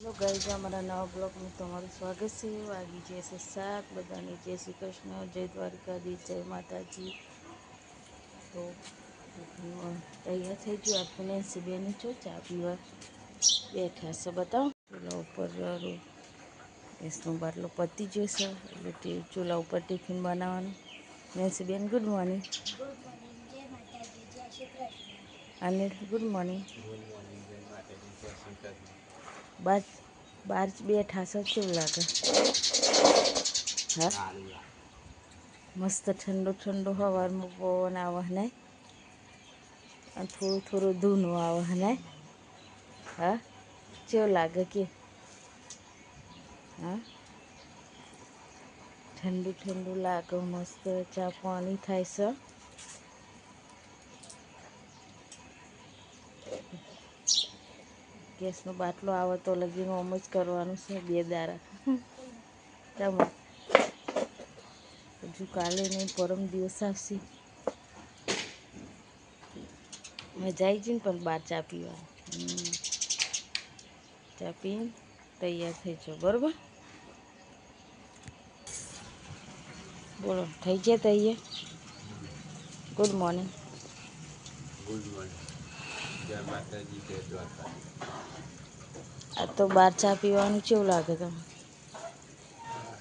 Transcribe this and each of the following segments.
Hello guys, हमारा नवा blog में तुम्हारा स्वागत है। वागी जैसे साथ बधाने जय श्री कृष्ण, जय द्वारकाधीश, जय माता जी। तो तैयार થઈ ગયો આપણે બેની છો ચા પીવા બેઠા છે। બતાવો ચૂલા ઉપર ગેસનો બાટલો પતી ગયો છે એટલે ચૂલા ઉપર ટિફિન બનાવવાનું। નેન્સી બેન ગુડ મોર્નિંગ। ગુડ મોર્નિંગ, જય માતાજી, જય Shri Krishna. Anil good morning. Good morning, જય માતાજી, જય શ્રી કૃષ્ણ। બાર બેઠા છે, કેવું લાગે? હા, સારું લાગે। મસ્ત ઠંડો ઠંડો હવારમાં પવન આવે ને, અને થોડું થોડું ધૂનું આવે ને। હા, કેવું લાગે કે? હા, ઠંડુ ઠંડુ લાગે, મસ્ત ચા પાણી થાય છે। ગેસનો બાટલો આવે તો લગીને ઓમ જ કરવાનું છે 2 દાડા। તમે હજુ કાલે નહીં પરમ દિવસ આવશે મજા આવી જઈને પણ બહાર ચા પીવાની। ચા પીને તૈયાર થઈ જાઓ, બરાબર? બોલો, થઈ જાય તૈયાર? Good morning. ગુડ મોર્નિંગ, જય માતાજી, જય દ્વારકાધીશ। આ તો બહાર ચા પીવાનું કેવું લાગે તમને?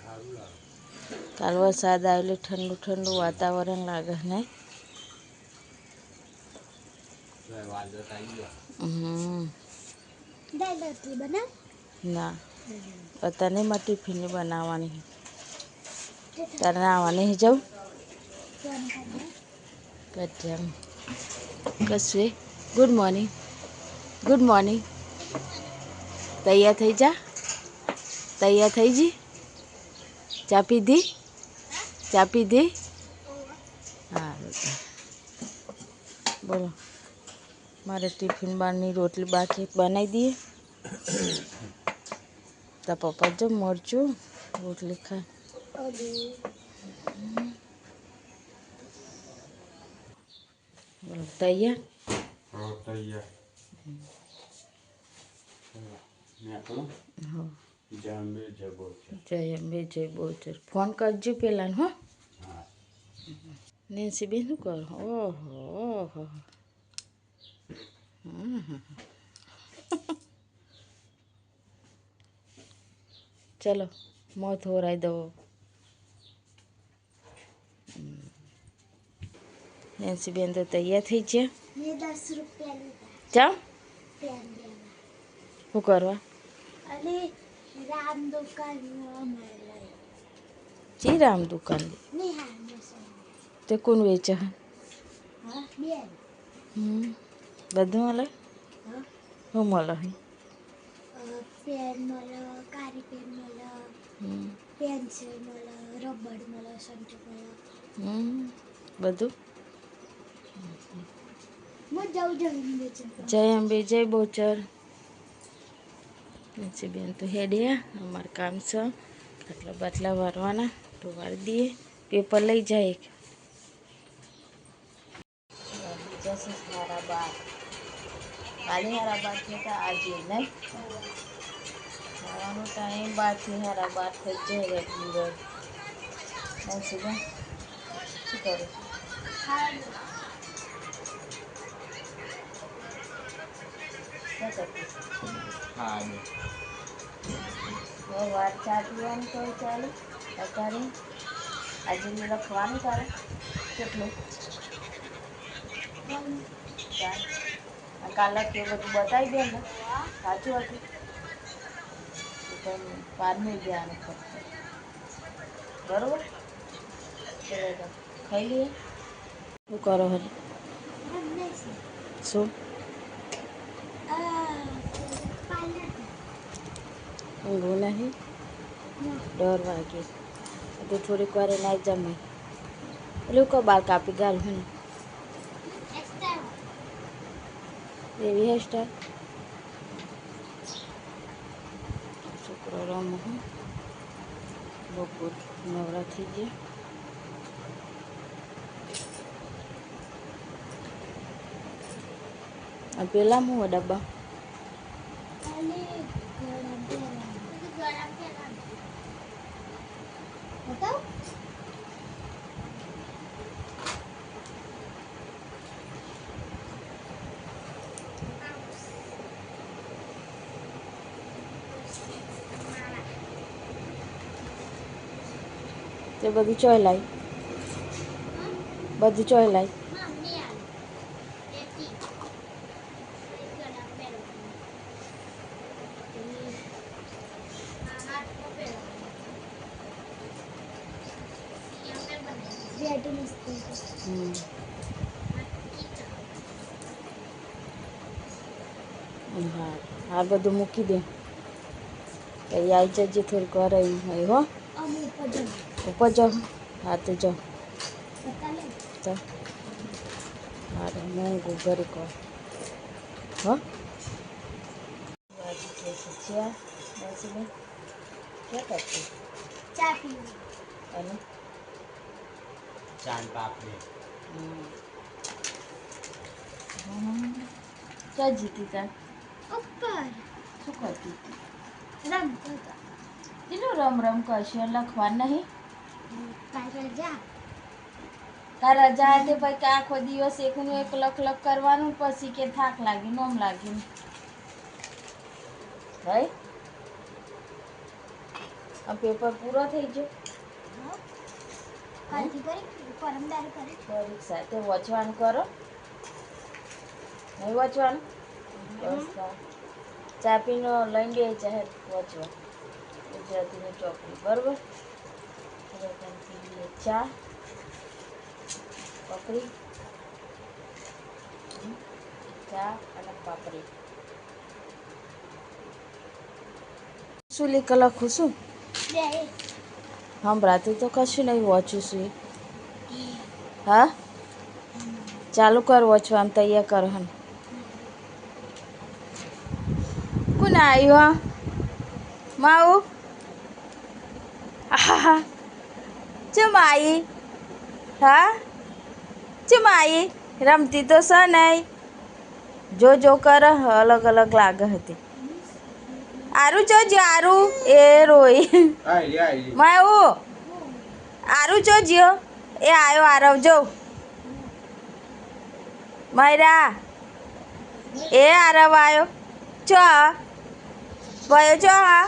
સારું લાગે। કાલ વરસાદ આવે એટલે ઠંડુ ઠંડુ વાતાવરણ લાગે ને? વાદળ આવી ગયો। દાળ રોટલી બનાવ ના, અત્યારે મારે ટિફિનની બનાવવાની। તારે નાવા નહીં જવું? ફોન કરી કચ્છા કશે ગુડ મોર્નિંગ, ગુડ મોર્નિંગ। તૈયાર થઈ જા, તૈયાર થઈ જી? ચા પીધી? ચા પીધી? હા, બોલો, મારે ટિફિન બારની રોટલી બાકી બનાવી દઈએ। તા પપ્પા જો મરચું રોટલી ખા। બોલો, તૈયાર? હા, તૈયાર। નીકળો? હા, જય અંબે, જય બોચર। જય અંબે, જય બોચર। ફોન કરજો પેલા, હો? હા। નેન્સી બેન શું કરો? ઓહો ઓહો, ચલો મોં થોરાઈ દો। નેન્સી બેન તો તૈયાર થઈ ગયા। મેં 10 રૂપિયા લીધા જાઓ, પેન લેવા શું કરવા? અને રામ દુકાનમાં મળે જી રામ દુકાન નિહાર મસાલા। તે કોણ વેચે? હા, બેન। બધું મળે? હા, શું મળે? પેન મળે, કારી પેન મળે, પેન્સિલ મળે, રબર મળે, સંચો મળે। બધું? હું જાઉં જલ્દી જય અંબે, જય બોચર। નેન્સી બેન તો હેડ્યા, અમારે કામ છે આટલા બાટલા વારવાના તો વારી દઈએ। પેપર લઈ જાય એક બીજા છે 12:30, કાલે 12:30 થયા આજે નહીં। ખાવાનો ટાઈમ 12 થી 12:30 થઈ જાય રેગ્યુલર। નેન્સી બેન શું કરો છો? ખાવાનું ક્યાં કરતી? હા, બે વાર ચા પીવાની તો ચાલે અત્યારે? આજે લખવાનું તારે કેટલું? કાલે તે બધું બતાવી દે ને, સાચું હતું? તો 12 ધ્યાન ફક્ત, બરાબર? ચલો ખાઈ લઈએ। શું કરો હરી? શું? પાર્લર ઊંઘવું નહીં? 10 વાગે તો થોડીક વાર ના જમાય એટલે કહો બાર કાપી ગાલ હે ને એવી હેરસ્ટાઈલ છોકરો રમ હું બપોર નવરા થઈ ગયા। પેલા હું ડબ્બા તે બધું ચોય લાવી બધું ચોય લાવી મમ્મી આલી લેતી ગળા પહેરવાની હાથ કો પહેરવાની સીએમને બનાવી રેડી મસ્ત હા હા બધું મૂકી દે કઈ આવી જજે થોડીક વાર આવી હોય હો અમુ ઉપર જમ ઉપર જાઓ હા તો જાઓ બતા લે ચાલ હારે મોંઘું ઘરે કહો હો બાજુ કે સચ્યા બેસીને ક્યાં કરતી ચા પીવી અને ચાંદ પાપડી ક્યાં જીતી તા ઉપર શું કરતી રમતો હતો કેટલું રમ રમ કરશે લખવા નહીં કાલ રજા તાર રજા હતી પછી કે આખો દિવસ એકનું એક લખ કરવાનું પછી કે થાક લાગી નોમ લાગી ભાઈ આ પેપર પૂરો થઈ ગયો કાલથી કરી પરમદારી કરી પરીક્ષા તે વાંચવાનું કરો નહીં વાંચવાનું બસ ચા પીનો લઈને બે ચાહે વાંચવા ગુજરાતીની ચોપડી બરાબર ચા પાપડી ચા અને પાપડી શું લીક લખું છું બે સંભળાતું તો કશું નહીં વાંચું છું હા ચાલુ કર વાંચવાનું તૈયાર કર હન કોણ આવ્યું માવું હા ચમ આવી હા ચમ આવી રમતી તો છે નહીં જો જો કર અલગ અલગ લાગે હતી આરું ચો જ્યો આરું એ રોઈ માવું આરું ચો જ્યો એ આવ્યો આરવ જો માયરા એ આરવ આવ્યો ચો ભયો ચો હા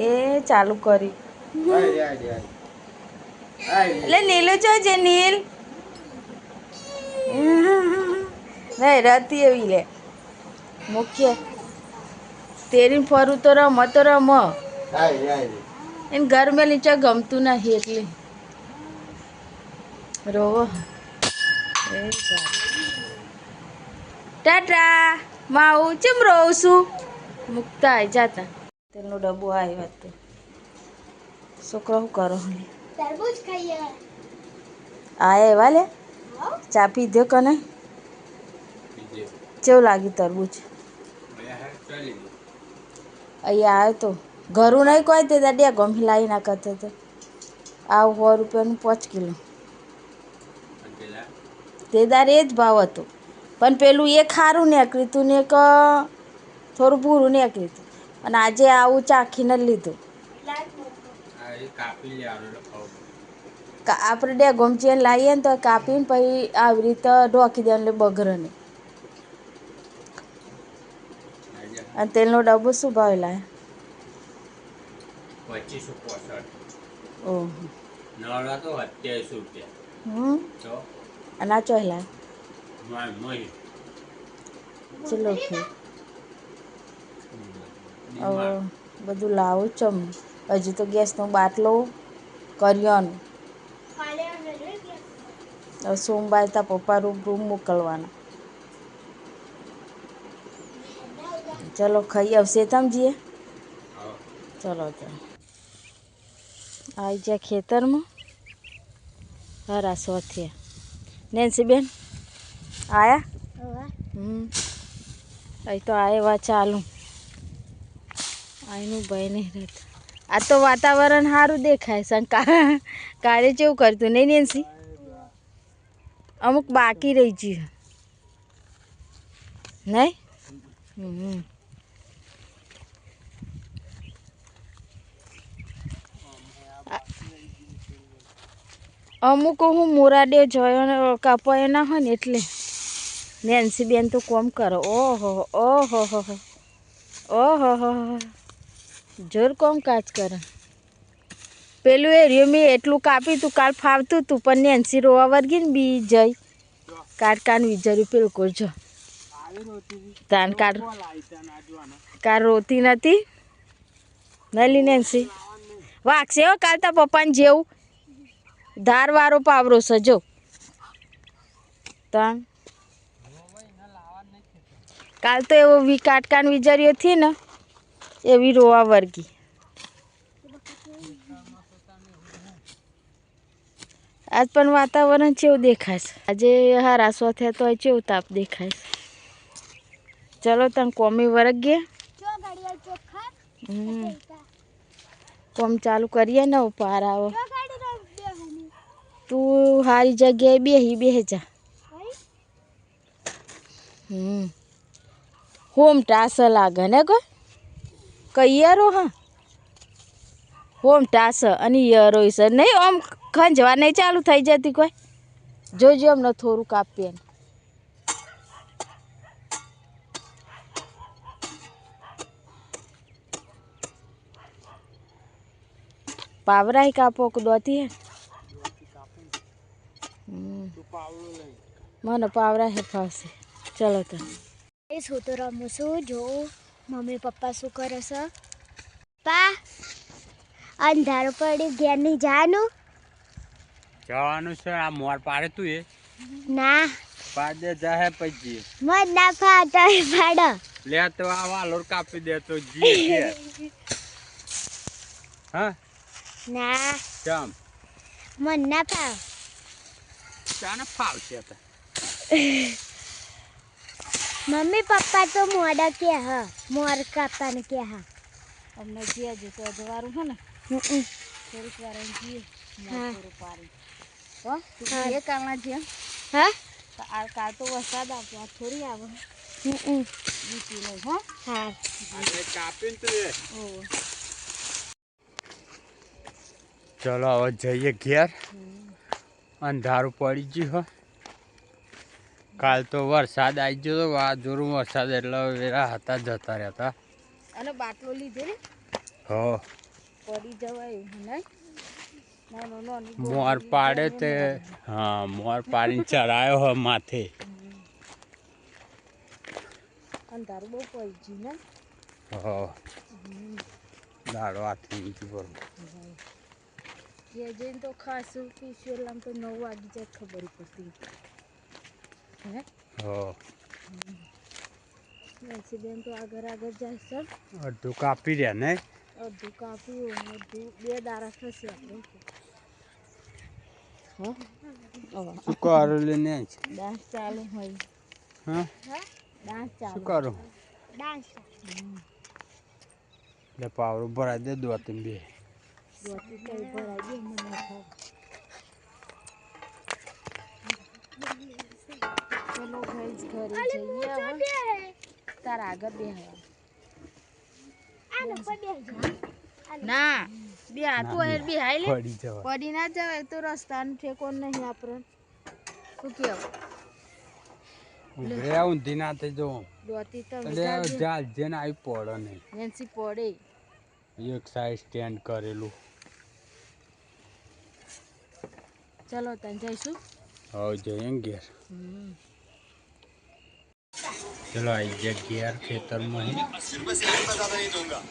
એ ચાલુ કરી એટલે નીલું ચો જે નીલ નહીં રતી એવી લે મુખ્ય તેરી ફરું તો રમ એને ઘર મેં નીચે ગમતું નહીં એટલે રોવો એ ટાટા માવું ચમ રોવું છું મુકતા આવી જાતા તેનું ડબ્બો આવ્યો હતું છોકરો શું કરો તરબૂચ ખાઈએ આયા એવા લે ચા પીધો કને કેવું લાગ્યું તરબૂચ અહીંયા આવ્યો તો ઘરું નહીં કોઈ તે દાડિયા ગમી લાવી ના કરતો તો આ 100 રૂપિયાનું 5 કિલો તે દાર એ જ ભાવ હતો પણ પેલું એક સારું નીકળ્યું હતું ને એક થોડું બૂરું નીકળ્યું હતું અને આજે આવું ચાખીને લીધું આપણે ડે ગમચીને લાવીએ ને તો કાપીને પછી આવી રીતે ઢોકી દે એટલે બગરે નહીં અને તેલનો ડબ્બો શું ભાવ લાવે 2565 ઓહો નવડા તો 27 રૂપિયા તો અને આ ચોય લાવે મોહી ચલો કે બધું લાવું ચમ હજુ તો ગેસનો બાટલો કર્યોનું કાલે અમે લઈ ગયા હવે સોમવાર તા પપ્પા રૂમ મોકલવાના ચલો ખાઈ આવશે તમજીએ ચલો ચાલો આવી જાય ખેતરમાં હરા સોથિયા નેન્સીબેન આયા અહીં તો આવ્યા ચાલુ આઈનું ભય નહીં રહેતું આ તો વાતાવરણ સારું દેખાય શંકા કાલે જેવું કરતું નહીં નેન્સી અમુક બાકી રહી ગયું નહીં અમુક હું મોરાડે જોયો કાપાયો ના હોય ને એટલે નેન્સી બેન તો કોમ કરો ઓહો ઓહો હો ઓહો હો જોર કોમ કાજ કરે પેલું એ રહ્યું મેં એટલું કાપ્યું તું કાલ ફાવતું તું પણ નેન્સી રોવા વર્ગી ને બી જઈ કાન વિચાર્યું પેલું કરજો તાન કાર રોતી નથી નલી નેન્સી વાગશે હો કાલ તા પપ્પાને જેવું ધારવાળો પાવરો સજો તાન કાલ તો એવો કાટકાન વિચાર્યો થી ને એવી રોવા વર્ગી આજ પણ વાતાવરણ કેવું દેખાય છે આજે હારાસો થયા તો કેવું તાપ દેખાય છે ચલો તને કોમી વર્ગ કોમ ચાલુ કરીએ ને પાર આવો તું સારી જગ્યાએ બેહી જા હોમ ટાસ લાગે ને કઈ યારો હા હોમ ટાસ અને યરો છે નહીં આમ ખંજવા નહીં ચાલુ થઈ જતી કોઈ જોજો અમને થોડું કાપીએ પાવરા કાપો દોતી હે મને પાવરા હે ફાવશે ચલો તો હું તો રમું છું જો મમ્મી પપ્પા શું કરે છે પપ્પા અંધારું પડ્યું ઘેર નહીં જવાનું છે આ મોર પાડે તું એ ના પાડે જાહે પછી મત ના પાડો પાડો લે તો આ વાલોર કાપી દે તો જી હા ના ચમ મન ના પાવ ચાને ફાવશે તો મમ્મી પપ્પા તો મોડા કે હા મોર કાપવાનું કે હા અમને જીયા જતો અજવારું હે ને થોડીક વાર જીએ થોડું પાડી હો એ કામના જીયા હા આ કાલ તો વરસાદ આવ્યો થોડી આવે નીચી નહીં હો હા કાપીને તું એ ઓ ચલો હવે જઈએ ઘેર અંધારું પડી ગયું હો કાલ તો વરસાદ આવી ગયો તો વાજોરું વરસાદ એટલે વેરા હતા જતા રહેતા અને બાટલો લીધે ને હો પડી જવાય નહીં મોર પાડે તે હા મોર પાડીને ચડાયો હો માથે અંધારું બહુ પડી ગયું ને હો દાડો હાથથી નીચું પર જઈને તો ખાસું પીશું એટલે આમ તો 9 વાગી જાય ખબર પડતી હે હો બેન તો આગળ જાય સર અડધું કાપી રહ્યા ને અડધું કાપ્યું અડધું 2 દાડા થશે આપણે શું કરું લઈને ડાન્સ ચાલુ હોય હા ડાન્સ ચાલુ શું કરું ડાન્સ એટલે પાવડું ભરાઈ દે દો તમે બે દોતી કઈ ભરાઈ દે મને ચલો ગાઈસ ઘરે જઈએ હવે તાર આગળ બેહવા ના બે હાથું હેર બી હાઈ લે પડી જવા પડી ના જવાય તો રસ્તાનું ઠેકોન નહીં આપણે શું કેવું ઉભરે ઊંધી ના થઈ જવું દોતી તો એટલે જાલ જેને આવી પડે નહીં નેન્સી પડે એક સાઈડ સ્ટેન્ડ કરેલું ચલો તને જઈશું હવે જઈએ ને ઘેર ચલો આવી ગયા ઘેર ખેતરમાં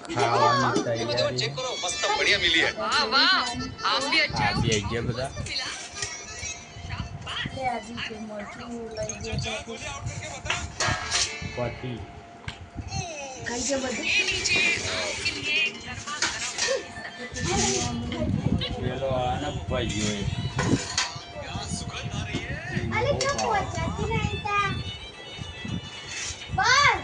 ખાવાની તૈયારી આ બે ગયા બધા પતિ પેલો આને ભાઈઓ અલે તો પહોંચાતી નહીં તા બસ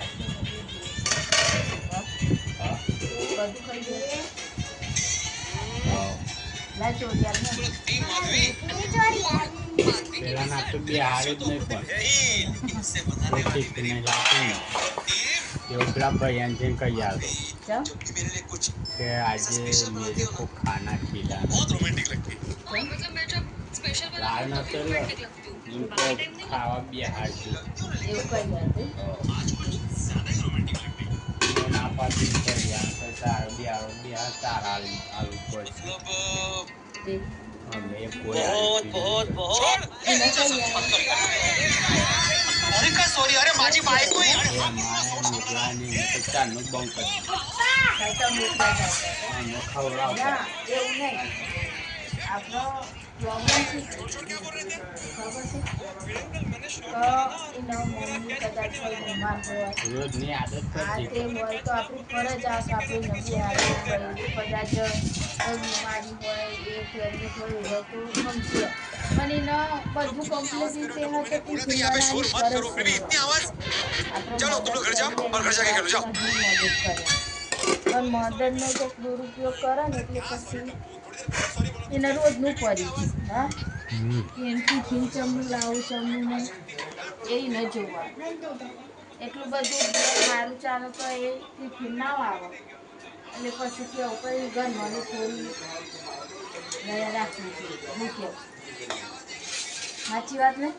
બધું ખાઈ ગયું લા ચોરિયા પેલા ના તો બે હારી જ નહીં પણ ઠીક નહીં લાગતું ને એવું પેલા ભાઈ જઈને કહી આવે कि आज मेरे को खाना खिलाना लाल ना चलो उनको खावा बिहार ना पाती बिहार તારા આલુ પડશે તે અમે કોઈ આલુ એને કઈ મોકલાની ચારનું બંધ કરી ખાઈતા મોકલા જાય અમે ખવડાવતા ના એવું નહીં આપણો પ્રોબ્લેમ શું છે ખબર છે તો એનો મમ્મી કદાચ કોઈ બીમાર હોય રોજની આદત આ કરતી તે હોય તો આપણી ફરજ આ કે આપણે નવી હારી કદાચ કોઈ બીમારી હોય એ ફેરવી હોય તો સમજે પણ એને બધું કમ્પ્લીટ રીતે હતો તે જીવવાની ફરજ છે પણ મદદનો તો દુરુપયોગ કરે ને એટલે પછી એને રોજનું પડી હા એમથી ફીન ચમનું લાવું ચમનું ને એ ન જોવાનું એટલું બધું સારું ચાલે તો એ ટિફિન ના આવે એટલે પછી કેવું પછી ઘરમાં થોડી દયા રાખવી જોઈએ હું કેવું સાચી વાત ને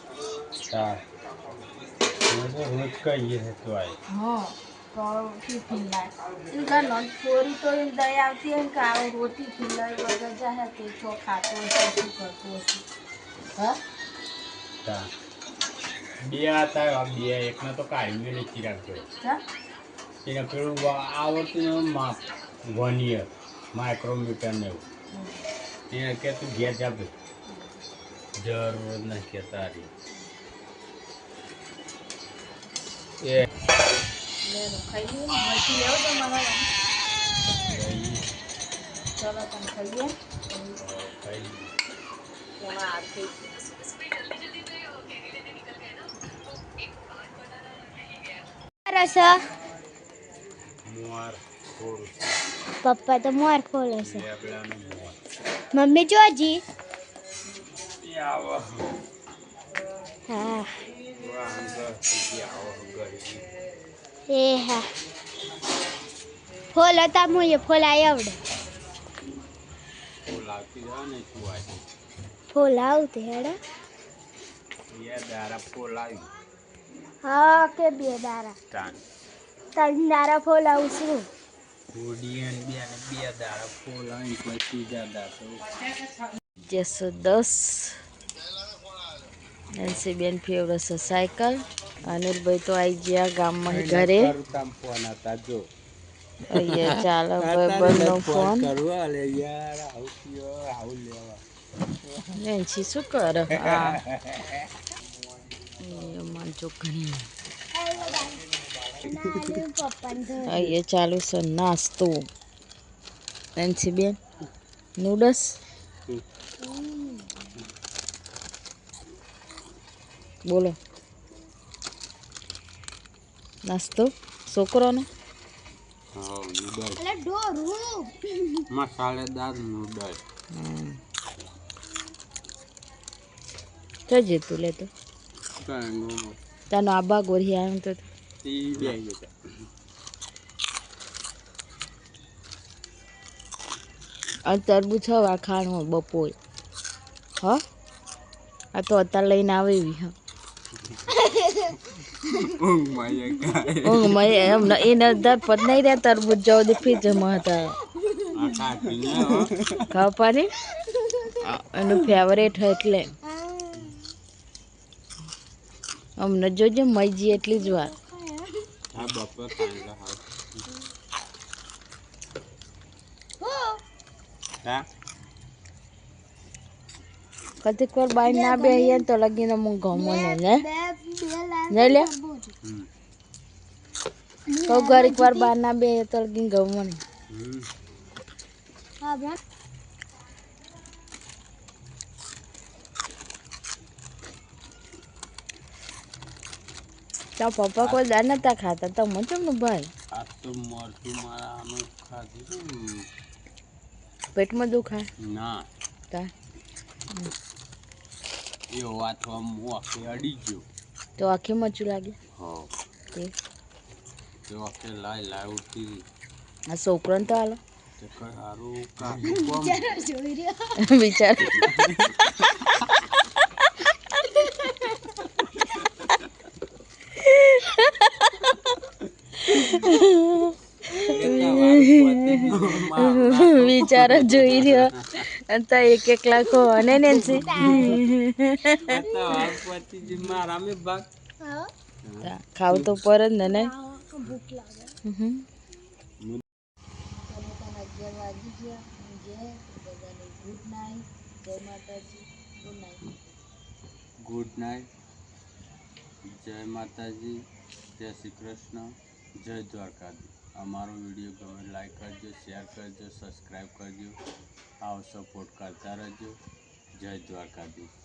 રોજ કહીએ તો આય હા તો ટિફિન લાય ઘરનો થોડી તો એમ દયા આવતી હોય ને કે આવો રોજ ટિફિન લઈ વગર જાય તે છો ખાતો હશે શું કરતો હશે હા બે હતા બે એકને તો કાઢી મેં નથી રાખજો એને પેલું આવડતું માપ 1 યર માઇક્રોમીટર ને એવું એને કે તું ઘેર જા ભાઈ જરૂર નથી કહેતા રહી એ ખાઈ લઈએ મરચી લેવો તો મારા ચલો તમે ખાઈએ એમાં આખી રસ મોર થોડું પપ્પા તો મોર ખોલે છે લેબડાનું મોર મમ્મી જોજી એ આવો હા વાહન ઘરથી આવો ઘરથી એ હા ફોલ હતા મુએ ફોલાય આવડે ફૂલ આવતી જાય ને તું આજે ફોલ આવતી હેડે બે દારા ફૂલ આવી હા કે બે દારા તાન 3 દારા ફોલ આવશું ઉડિયન બે અને બે દારા ફૂલ આવી પછી ત્રીજા દારા જેસો 10 એનસી બેન ફેવરે છે સાયકલ અનિલભાઈ તો આવી ગયા ગામમાં ઘરે કામ ફોન હતા જો અહીંયા ચાલો ભાઈબંધનો ફોન યાર આવું લેવા એનસી શું કરે હા એમાં જો ઘણી અહીંયા ચાલુ છે નાસ્તો એનસી બેન નૂડલ્સ બોલો નાસ્તો છોકરોને હા મસાલેદાર નૂડલ તો જતું લેતો તાનો આબા ગોરી આવ્યો તો આ તરબૂચ હવે ખાવાનું બપોર હા આ તો અત્યારે લઈને આવે એવી હા ઊંઘમાં એમને એને ધરપત નહીં રહ્યા તરબૂચ જવા દે ફ્રીજમાં હતા ખાવા પાડી એનું ફેવરેટ એટલે અમને જોજો મઈજી એટલી જ વાર કતિક વાર બાઈ ના બેહીએ તો લગીને હું ગમો ને લે લે તો ઘડીક વાર બહાર ના બે તો લગીને ગમો ને તો પપ્પા કોઈ દાળ નતા ખાતા તો મચમનું ભાઈ આ તો મરચું મારા આનું ખાધું પેટમાં દુખાય ના તા એ વાત આખે અડી ગયો તો આખી મચું લાગે હા તે તો આખે લાય ઉઠી આ છોકરાને તો હાલો તે સારું કાઢું વિચાર વિચારો જોઈ રહ્યો તો એક એક લાખો અને નેન્સી ખાવ તો પર જ ને ભૂખ લાગે. 11 વાગી ગયા. બધાને ગુડ નાઇટ, જય માતાજી, ગુડ નાઇટ. ગુડ નાઇટ, જય માતાજી, જય શ્રી કૃષ્ણ, જય દ્વારકાધીશ. અમારો વિડીયો ગમે લાઈક કરજો, શેર કરજો, સબસ્ક્રાઈબ કરજો. આવો સપોર્ટ કરતા રહેજો. જય દ્વારકાધીશ.